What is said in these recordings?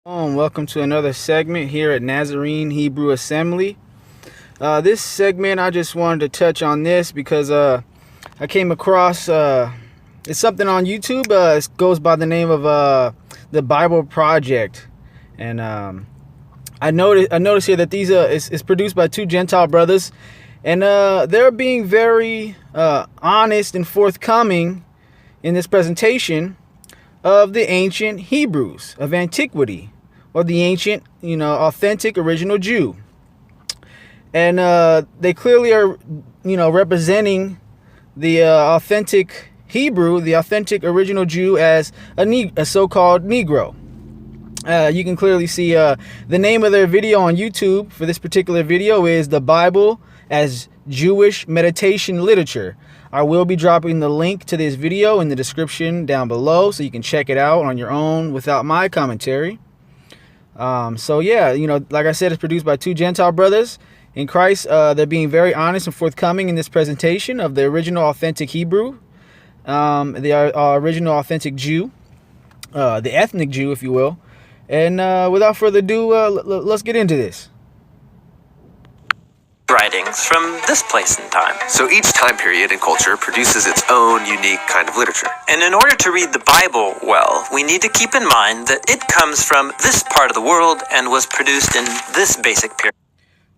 Welcome to another segment here at Nazarene Hebrew Assembly. This segment, I just wanted to touch on this because I came across it's something on YouTube. It goes by the name of the Bible Project, and I noticed here that these is produced by two Gentile brothers, and they're being very honest and forthcoming in this presentation of the ancient Hebrews of antiquity, or the ancient, authentic original Jew. And they clearly are, representing the authentic Hebrew, the authentic original Jew, as a so-called Negro. You can clearly see the name of their video on YouTube for this particular video is The Bible as Jewish Meditation Literature. I will be dropping the link to this video in the description down below so you can check it out on your own without my commentary. So yeah, like I said, it's produced by two Gentile brothers in Christ. They're being very honest and forthcoming in this presentation of the original authentic Hebrew, the original authentic Jew, the ethnic Jew, if you will. And without further ado, let's get into this. Writings from this place and time. So each time period and culture produces its own unique kind of literature. And in order to read the Bible well, we need to keep in mind that it comes from this part of the world and was produced in this basic period.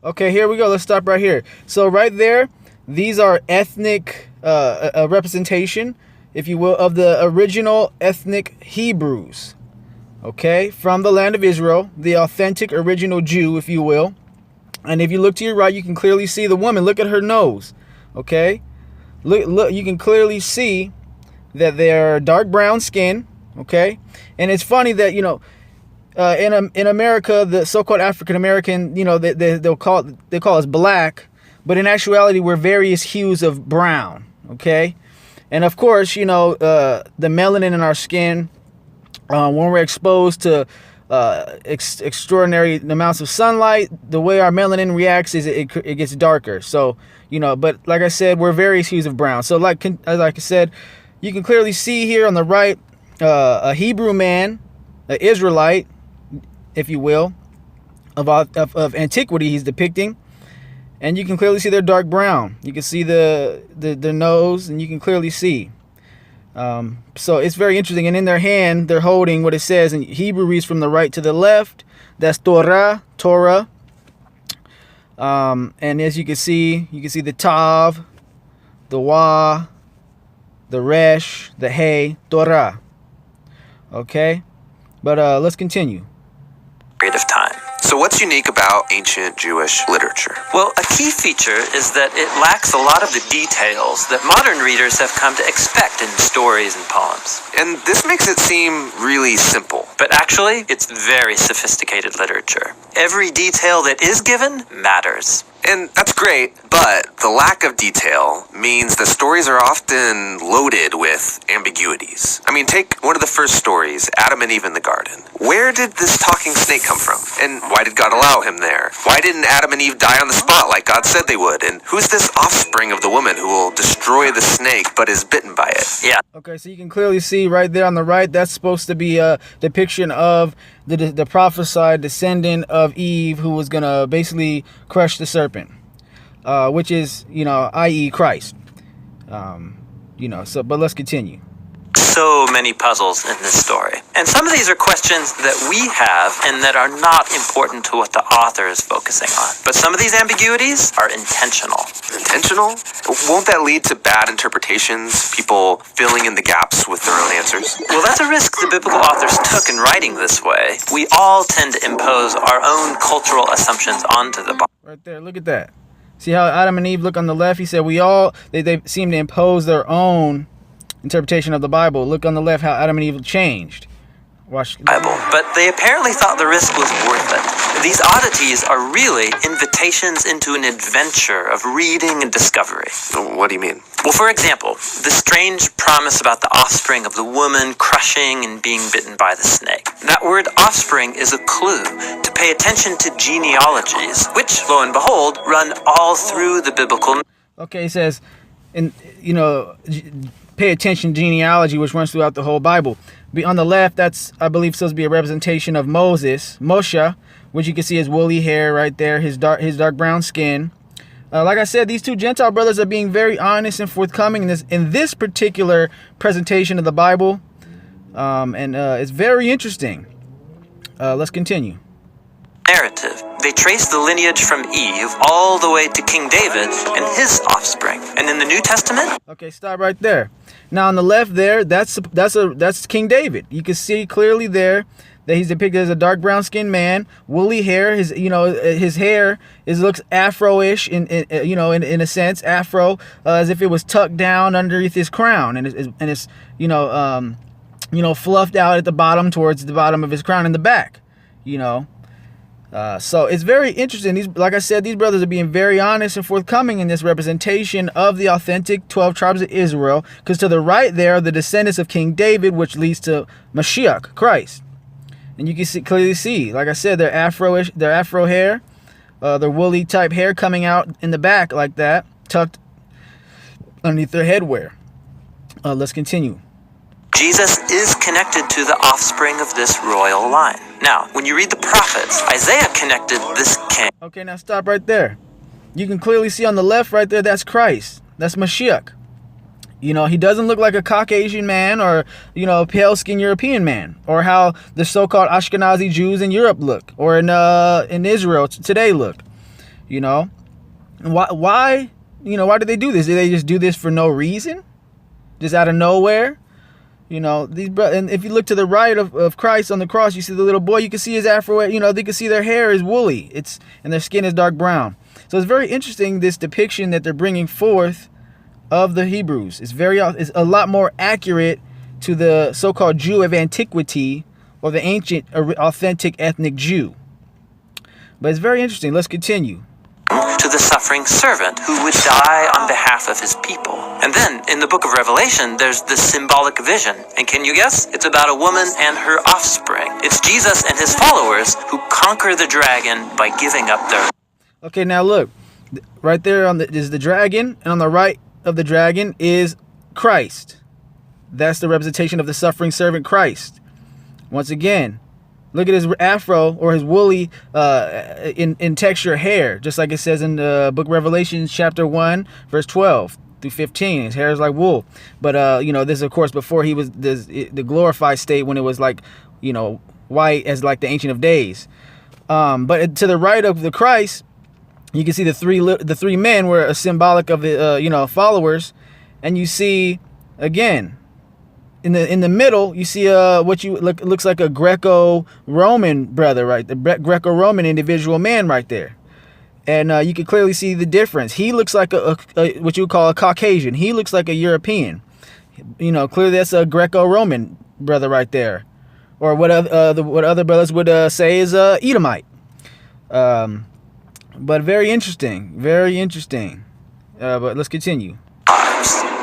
Okay, here we go. Let's stop right here. So right there, these are ethnic representation, if you will, of the original ethnic Hebrews. Okay, from the land of Israel, the authentic original Jew, if you will. And if you look to your right, you can clearly see the woman. Look at her nose. Okay, look. You can clearly see that they're dark brown skin. Okay, and it's funny that in America, the so-called African American, they call us black, but in actuality, we're various hues of brown. Okay, and of course, the melanin in our skin, when we're exposed to extraordinary amounts of sunlight, the way our melanin reacts is it gets darker. So but like I said, we're various hues of brown. So like I said, you can clearly see here on the right a Hebrew man, an Israelite, if you will, of antiquity he's depicting, and you can clearly see they're dark brown. You can see the nose, and you can clearly see. So it's very interesting. And in their hand, they're holding what it says in Hebrew, reads from the right to the left. That's Torah. And as you can see the Tav, the Wa, the Resh, the Hey, Torah. Okay, but let's continue. Period of time. So what's unique about ancient Jewish literature? Well, a key feature is that it lacks a lot of the details that modern readers have come to expect in stories and poems. And this makes it seem really simple. But actually, it's very sophisticated literature. Every detail that is given matters. And that's great, but the lack of detail means the stories are often loaded with ambiguities. I mean, take one of the first stories, Adam and Eve in the garden. Where did this talking snake come from? And why did God allow him there? Why didn't Adam and Eve die on the spot like God said they would? And who's this offspring of the woman who will destroy the snake but is bitten by it? Yeah. Okay, so you can clearly see right there on the right, that's supposed to be a depiction of the prophesied descendant of Eve who was going to basically crush the serpent, which is, i.e. Christ. But let's continue. So many puzzles in this story. And some of these are questions that we have and that are not important to what the author is focusing on. But some of these ambiguities are intentional. Intentional? Won't that lead to bad interpretations, people filling in the gaps with their own answers? Well, that's a risk the biblical authors took in writing this way. We all tend to impose our own cultural assumptions onto the Bible. Right there, look at that. See how Adam and Eve look on the left? He said they seem to impose their own interpretation of the Bible. Look on the left how Adam and Eve changed. Watch. Bible, but they apparently thought the risk was worth it. These oddities are really invitations into an adventure of reading and discovery. What do you mean? Well, for example, the strange promise about the offspring of the woman crushing and being bitten by the snake. That word offspring is a clue to pay attention to genealogies, which, lo and behold, run all through the biblical. Okay, he says, pay attention to genealogy, which runs throughout the whole Bible. On the left, that's, I believe, supposed to be a representation of Moshe, which you can see his woolly hair right there, his dark brown skin. Like I said, these two Gentile brothers are being very honest and forthcoming in this particular presentation of the Bible, and it's very interesting. Let's continue. Narrative. They trace the lineage from Eve all the way to King David and his offspring. And in the New Testament? Okay, stop right there. Now on the left there, that's King David. You can see clearly there that he's depicted as a dark brown skinned man, woolly hair. His hair looks Afro-ish in a sense, Afro, as if it was tucked down underneath his crown, and it's fluffed out at the bottom towards the bottom of his crown in the back, So it's very interesting. Like I said, these brothers are being very honest and forthcoming in this representation of the authentic 12 tribes of Israel, because to the right there are the descendants of King David, which leads to Mashiach, Christ. And you can clearly see, like I said, their Afro hair, their woolly type hair coming out in the back like that, tucked underneath their headwear. Let's continue. Jesus is connected to the offspring of this royal line. Now, when you read the prophets, Isaiah connected this king. Okay, now stop right there. You can clearly see on the left right there, that's Christ. That's Mashiach. He doesn't look like a Caucasian man or, a pale-skinned European man, or how the so-called Ashkenazi Jews in Europe look, or in Israel today look. And why do they do this? Do they just do this for no reason? Just out of nowhere? And if you look to the right of Christ on the cross, you see the little boy, you can see his afro, they can see their hair is woolly. And their skin is dark brown. So it's very interesting, this depiction that they're bringing forth of the Hebrews. It's a lot more accurate to the so-called Jew of antiquity, or the ancient authentic ethnic Jew. But it's very interesting. Let's continue. To the suffering servant who would die on behalf of his people. And then in the book of Revelation, there's this symbolic vision. And can you guess? It's about a woman and her offspring. It's Jesus and his followers who conquer the dragon by giving up their... Okay, now look. Right there is the dragon, and on the right of the dragon is Christ. That's the representation of the suffering servant Christ. Once again, look at his afro, or his woolly in texture hair, just like it says in the book of Revelation chapter 1 verse 12 through 15. His hair is like wool. But this is of course before he was the glorified state, when it was like white as like the Ancient of Days. But to the right of the Christ, you can see the three men were a symbolic of the followers, and you see again in the middle you see looks like a Greco-Roman brother, right? The Greco-Roman individual man right there, and you can clearly see the difference. He looks like a what you would call a Caucasian. He looks like a European. Clearly that's a Greco-Roman brother right there, or what other brothers would say is Edomite. But very interesting. But let's continue.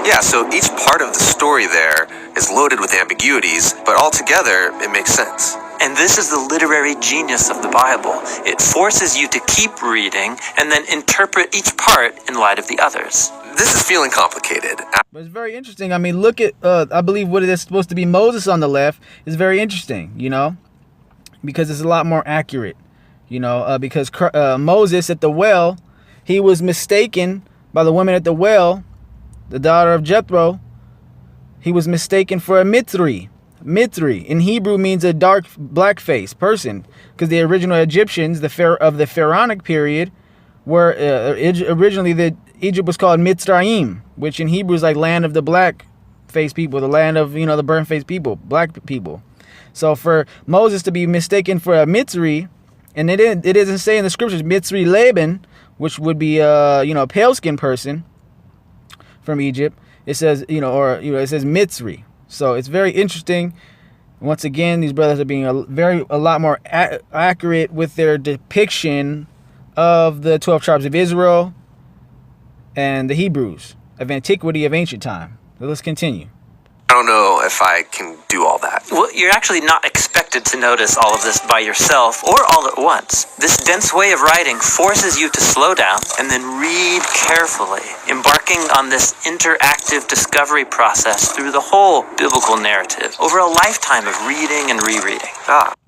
Yeah, so each part of the story there is loaded with ambiguities, but altogether it makes sense. And this is the literary genius of the Bible. It forces you to keep reading and then interpret each part in light of the others. This is feeling complicated. But it's very interesting. I mean, look at, I believe what it is supposed to be Moses on the left is very interesting, because it's a lot more accurate. Because Moses at the well, he was mistaken by the woman at the well, the daughter of Jethro. He was mistaken for a Mithri. Mithri in Hebrew means a dark black-faced person, because the original Egyptians, of the Pharaonic period, were originally Egypt was called Mitzrayim, which in Hebrew is like land of the black-faced people, the land of the burnt-faced people, black people. So for Moses to be mistaken for a Mithri, and it doesn't say in the scriptures Mitzri Laban, which would be a pale-skinned person from Egypt. It says it says Mitzri. So it's very interesting. Once again, these brothers are being a lot more accurate with their depiction of the 12 tribes of Israel and the Hebrews of antiquity, of ancient time. So let's continue. I don't know if I can do all that. Well, you're actually not expected to notice all of this by yourself or all at once. This dense way of writing forces you to slow down and then read carefully, embarking on this interactive discovery process through the whole biblical narrative over a lifetime of reading and rereading.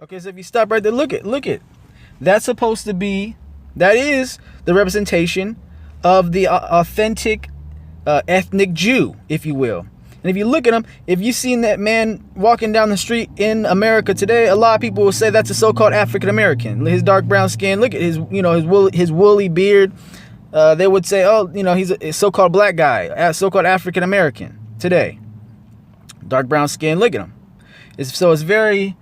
Okay, so if you stop right there, look at. That's supposed to be, that is the representation of the authentic ethnic Jew, if you will. And if you look at him, if you've seen that man walking down the street in America today, a lot of people will say that's a so-called African American. His dark brown skin, look at his, his woolly beard. They would say, oh, he's a so-called black guy, so-called African American today. Dark brown skin, look at him. It's very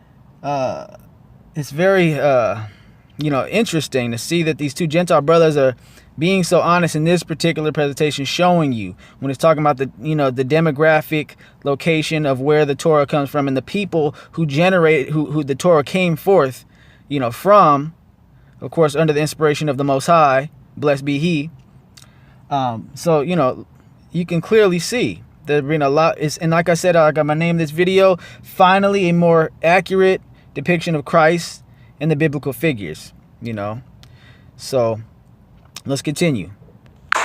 interesting to see that these two Gentile brothers are being so honest in this particular presentation, showing you when it's talking about the demographic location of where the Torah comes from and the people who generated, who the Torah came forth, from, of course, under the inspiration of the Most High, blessed be He. So you can clearly see there's been a lot. And like I said, I'm gonna name this video finally a more accurate depiction of Christ and the biblical figures. So. Let's continue.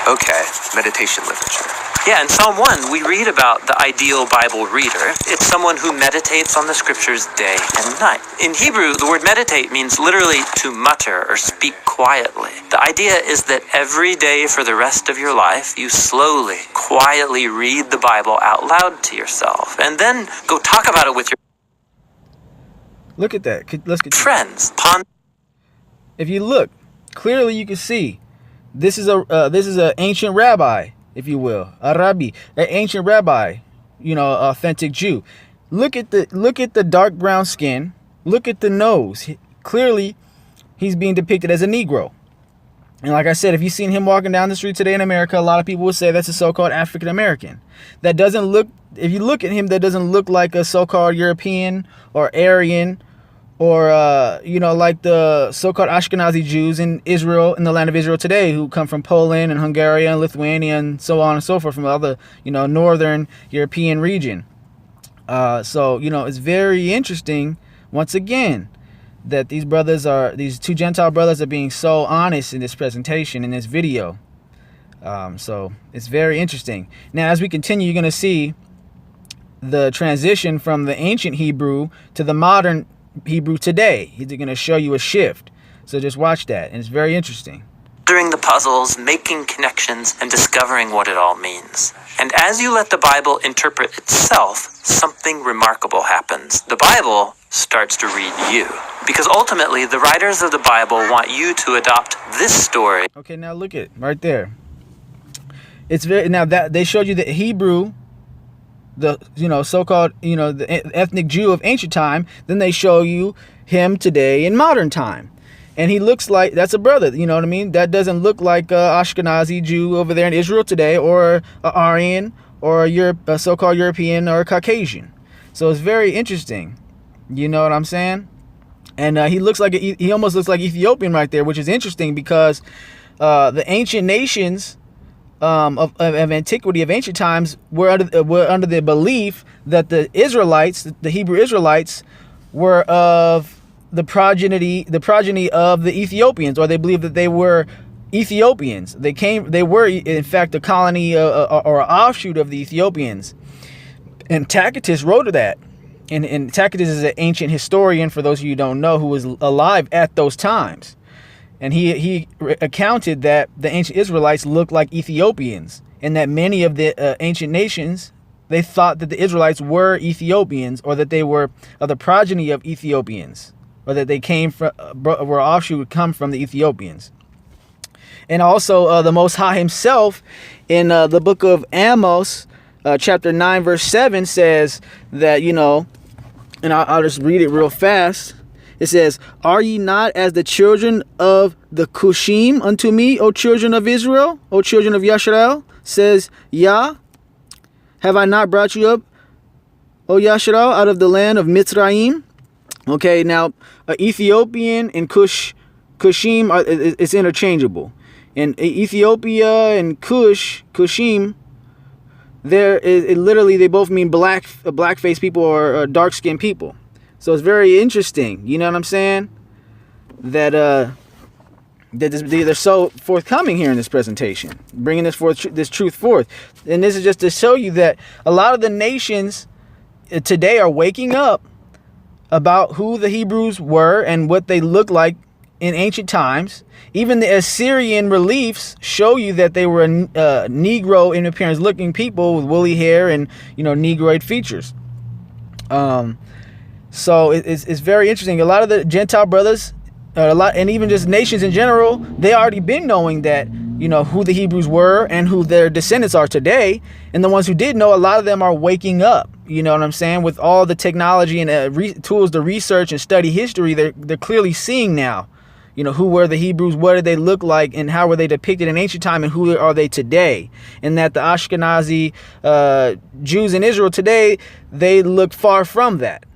Okay, meditation literature. Yeah, in Psalm 1, we read about the ideal Bible reader. It's someone who meditates on the scriptures day and night. In Hebrew, the word meditate means literally to mutter or speak quietly. The idea is that every day for the rest of your life, you slowly, quietly read the Bible out loud to yourself, and then go talk about it with your Look at that. Let's continue. Friends. If you look, clearly you can see this is a ancient rabbi, if you will, a rabbi, an ancient rabbi, authentic Jew. Look at the dark brown skin. Look at the nose. Clearly, he's being depicted as a Negro. And like I said, if you've seen him walking down the street today in America, a lot of people would say that's a so-called African American. That doesn't look. If you look at him, that doesn't look like a so-called European or Aryan. Or, like the so-called Ashkenazi Jews in Israel, in the land of Israel today, who come from Poland and Hungary and Lithuania and so on and so forth, from other, northern European region. So it's very interesting, once again, that these two Gentile brothers are being so honest in this presentation, in this video. So it's very interesting. Now, as we continue, you're going to see the transition from the ancient Hebrew to the modern Hebrew today. He's going to show you a shift. So just watch that, and it's very interesting. Answering the puzzles, making connections, and discovering what it all means. And as you let the Bible interpret itself, something remarkable happens. The Bible starts to read you. Because ultimately, the writers of the Bible want you to adopt this story. Okay, now look at it right there. It's very, now that they showed you the Hebrew, the so-called the ethnic Jew of ancient time, then they show you him today in modern time, and he looks like that's a brother. You know what I mean? That doesn't look like a Ashkenazi Jew over there in Israel today, or a Aryan, or a so-called European, or a Caucasian. So it's very interesting. You know what I'm saying? And he almost looks like Ethiopian right there, which is interesting because the ancient nations of antiquity, of ancient times, were under the belief that the Israelites, the Hebrew Israelites, were of the progeny of the Ethiopians, or they believed that they were Ethiopians. They were in fact a colony or an offshoot of the Ethiopians. And Tacitus wrote of that. And Tacitus is an ancient historian, for those of you who don't know, who was alive at those times. And he accounted that the ancient Israelites looked like Ethiopians, and that many of the ancient nations, they thought that the Israelites were Ethiopians, or that they were of the progeny of Ethiopians, or that they came from, were offshoot, would come from the Ethiopians. And also the Most High himself in the book of Amos, chapter 9, verse 7 says that, and I'll just read it real fast. It says, "Are ye not as the children of the Kushyim unto me, O children of Israel, O children of Yasharal? Says Yah, have I not brought you up, O Yasharal, out of the land of Mitzrayim?" Okay, now Ethiopian and Kushyim it's interchangeable. And Ethiopia and Kushyim, literally, they both mean black-faced people or dark-skinned people. So it's very interesting, you know what I'm saying? That they're so forthcoming here in this presentation, bringing this truth forth. And this is just to show you that a lot of the nations today are waking up about who the Hebrews were and what they looked like in ancient times. Even the Assyrian reliefs show you that they were Negro in appearance looking people with woolly hair and, Negroid features. So it's very interesting. A lot of the Gentile brothers, and even just nations in general, they already been knowing that, who the Hebrews were and who their descendants are today. And the ones who did know, a lot of them are waking up, you know what I'm saying? With all the technology and tools to research and study history, they're clearly seeing now, who were the Hebrews, what did they look like, and how were they depicted in ancient time, and who are they today? And that the Ashkenazi Jews in Israel today, they look far from that.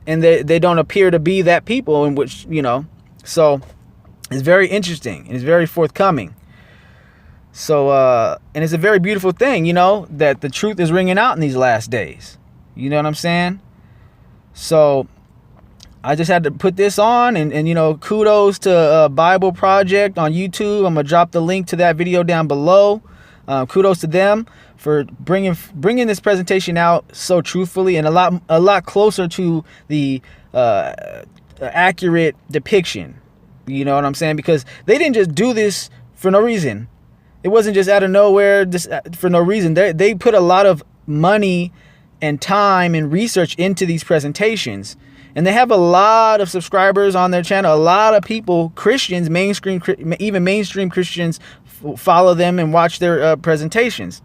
And they don't appear to be that people in which, so it's very interesting. It's very forthcoming. So, and it's a very beautiful thing, that the truth is ringing out in these last days. You know what I'm saying? So I just had to put this on and kudos to Bible Project on YouTube. I'm going to drop the link to that video down below. Kudos to them for bringing this presentation out so truthfully and a lot closer to the accurate depiction. You know what I'm saying? Because they didn't just do this for no reason. It wasn't just out of nowhere, just for no reason. They put a lot of money and time and research into these presentations. And they have a lot of subscribers on their channel. A lot of people, Christians, even mainstream Christians, follow them and watch their presentations.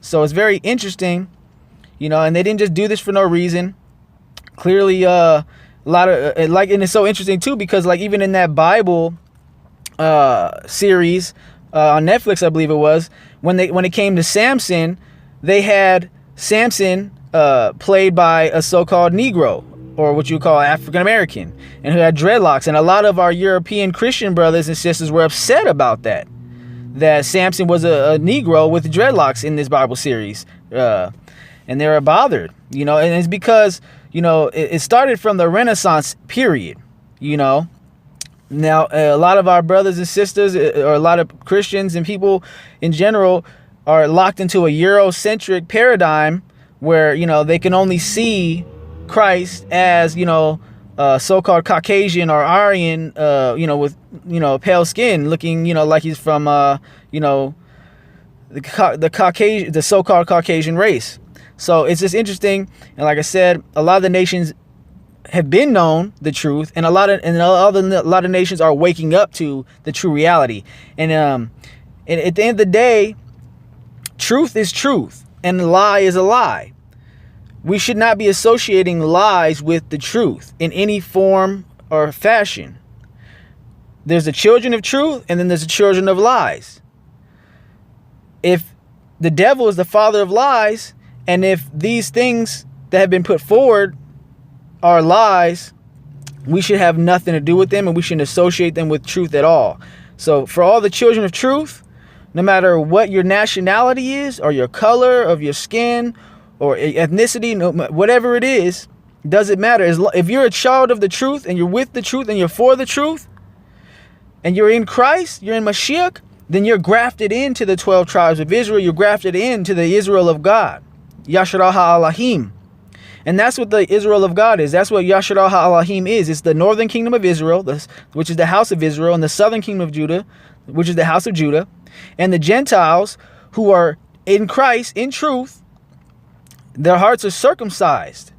So it's very interesting, and they didn't just do this for no reason. Clearly, a lot of and it's so interesting too, because even in that Bible series on Netflix, I believe it was, when it came to Samson, they had Samson played by a so-called Negro, or what you call African American, and who had dreadlocks. And a lot of our European Christian brothers and sisters were upset about that Samson was a Negro with dreadlocks in this Bible series, and they were bothered, and it's because it started from the Renaissance period. Now a lot of our brothers and sisters, or a lot of Christians and people in general, are locked into a Eurocentric paradigm where they can only see Christ as so-called Caucasian or Aryan, with pale skin, looking like he's from the Caucasian, the so-called Caucasian race. So it's just interesting, and like I said, a lot of the nations have been known the truth, and a lot of nations are waking up to the true reality. And at the end of the day, truth is truth, and lie is a lie. We should not be associating lies with the truth in any form or fashion. There's the children of truth, and then there's the children of lies. If the devil is the father of lies, and if these things that have been put forward are lies, we should have nothing to do with them, and we shouldn't associate them with truth at all. So for all the children of truth, no matter what your nationality is, or your color of your skin, or ethnicity, whatever it is, doesn't matter. If you're a child of the truth, and you're with the truth, and you're for the truth, and you're in Christ, you're in Mashiach, then you're grafted into the 12 tribes of Israel. You're grafted into the Israel of God, Yasharah Ha'alahim. And that's what the Israel of God is. That's what Yasharah Ha'alahim is. It's the northern kingdom of Israel, which is the house of Israel, and the southern kingdom of Judah, which is the house of Judah, and the Gentiles who are in Christ, in truth. Their hearts are circumcised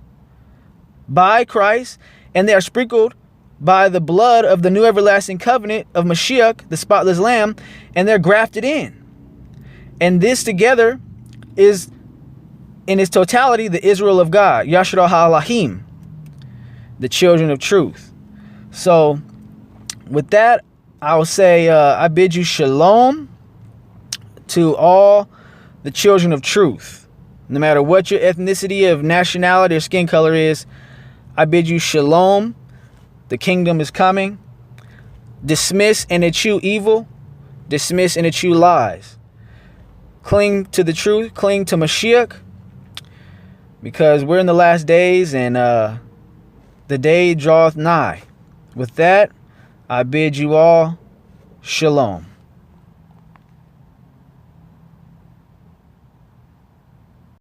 by Christ, and they are sprinkled by the blood of the new everlasting covenant of Mashiach, the spotless lamb, and they're grafted in. And this together is, in its totality, the Israel of God, Yasharah Ha'alahim, the children of truth. So with that, I will say I bid you shalom to all the children of truth. No matter what your ethnicity of nationality or skin color is, I bid you shalom. The kingdom is coming. Dismiss and eschew evil. Dismiss and eschew lies. cling to the truth, cling to Mashiach, because we're in the last days, and the day draweth nigh. With that, I bid you all shalom.